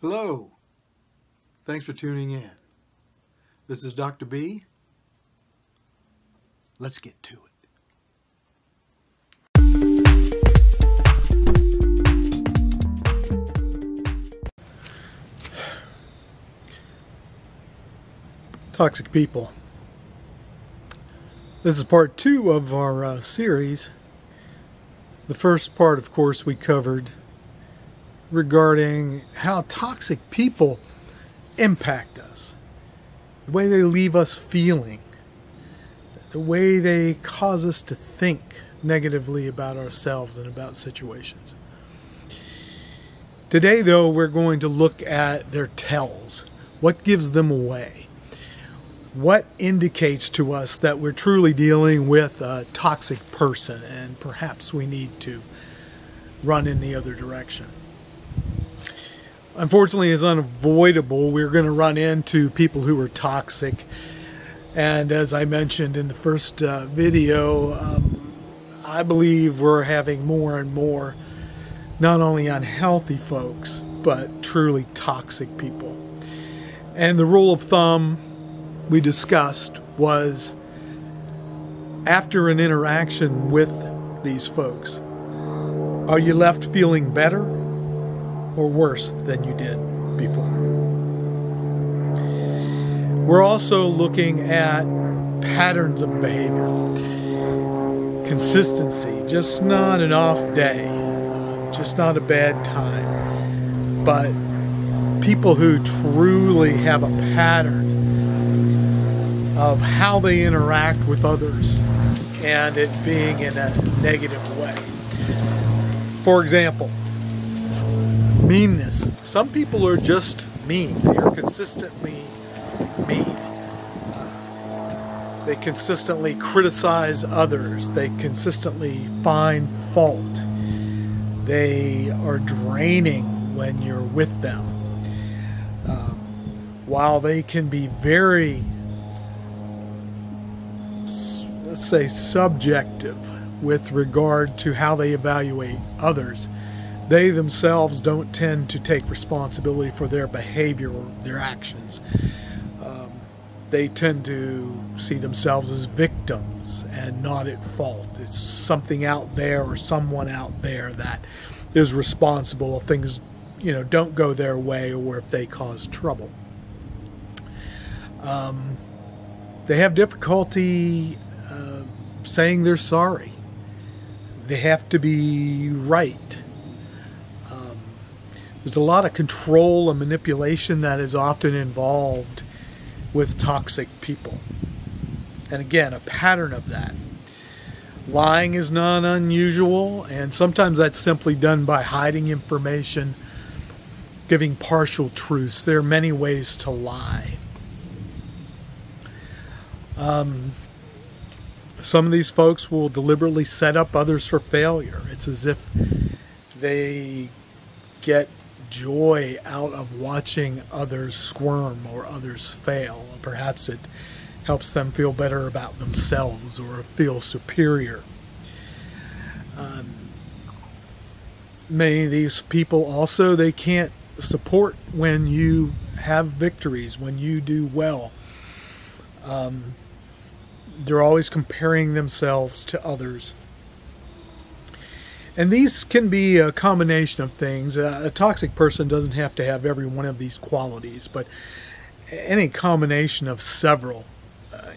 Hello, thanks for tuning in. This is Dr. B. Let's get to it. Toxic people. This is part 2 of our series. The first part, of course, we covered regarding how toxic people impact us, the way they leave us feeling, the way they cause us to think negatively about ourselves and about situations. Today, though, we're going to look at their tells. What gives them away? What indicates to us that we're truly dealing with a toxic person and perhaps we need to run in the other direction? Unfortunately, it's unavoidable. We're going to run into people who are toxic. And as I mentioned in the first video, I believe we're having more and more not only unhealthy folks, but truly toxic people. And the rule of thumb we discussed was, after an interaction with these folks, are you left feeling better or worse than you did before? We're also looking at patterns of behavior, consistency, just not an off day, just not a bad time, but people who truly have a pattern of how they interact with others and it being in a negative way. For example, meanness. Some people are just mean. They are consistently mean. They consistently criticize others. They consistently find fault. They are draining when you're with them. While they can be very, let's say, subjective with regard to how they evaluate others, they themselves don't tend to take responsibility for their behavior or their actions. They tend to see themselves as victims and not at fault. It's something out there or someone out there that is responsible if things, don't go their way or if they cause trouble. They have difficulty saying they're sorry. They have to be right. There's a lot of control and manipulation that is often involved with toxic people. And again, a pattern of that. Lying is not unusual, and sometimes that's simply done by hiding information, giving partial truths. There are many ways to lie. Some of these folks will deliberately set up others for failure. It's as if they get joy out of watching others squirm or others fail. Perhaps it helps them feel better about themselves or feel superior. Many of these people also, they can't support when you have victories, when you do well. They're always comparing themselves to others. And these can be a combination of things. A toxic person doesn't have to have every one of these qualities, but any combination of several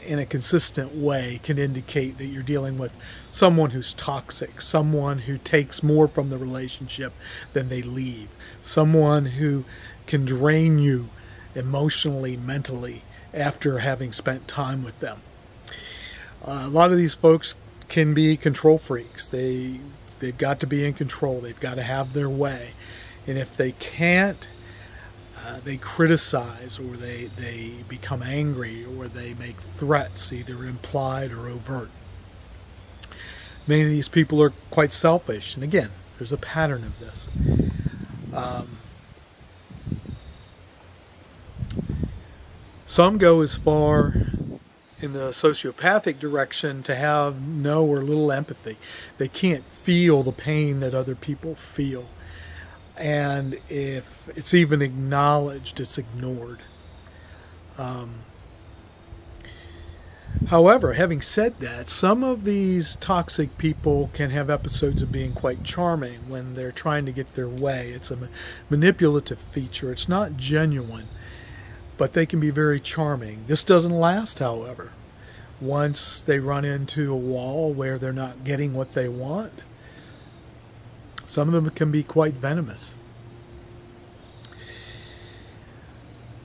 in a consistent way can indicate that you're dealing with someone who's toxic, someone who takes more from the relationship than they leave, someone who can drain you emotionally, mentally, after having spent time with them. A lot of these folks can be control freaks. They've got to be in control. They've got to have their way. And if they can't, they criticize, or they become angry, or they make threats, either implied or overt. Many of these people are quite selfish. And again, there's a pattern of this. Some go as far in the sociopathic direction to have no or little empathy. They can't feel the pain that other people feel. And if it's even acknowledged, it's ignored. However, having said that, some of these toxic people can have episodes of being quite charming when they're trying to get their way. It's a manipulative feature. It's not genuine, but they can be very charming. This doesn't last, however. Once they run into a wall where they're not getting what they want, some of them can be quite venomous.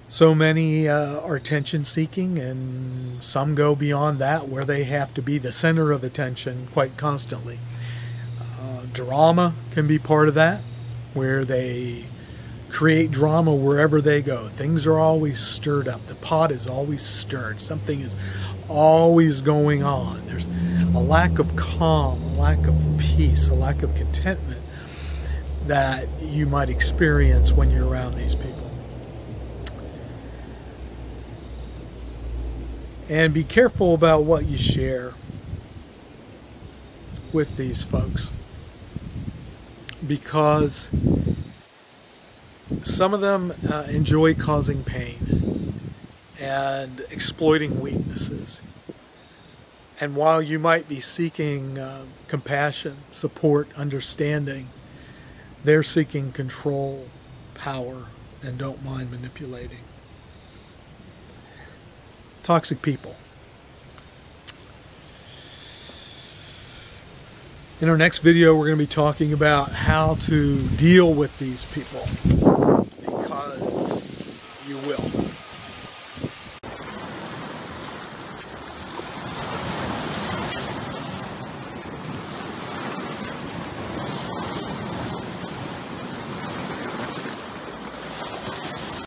So many are attention-seeking, and some go beyond that, where they have to be the center of attention quite constantly. Drama can be part of that, where they create drama wherever they go. Things are always stirred up. The pot is always stirred. Something is always going on. There's a lack of calm, a lack of peace, a lack of contentment that you might experience when you're around these people. And be careful about what you share with these folks, because some of them enjoy causing pain and exploiting weaknesses. And while you might be seeking compassion, support, understanding, they're seeking control, power, and don't mind manipulating. Toxic people. In our next video, we're going to be talking about how to deal with these people, because you will.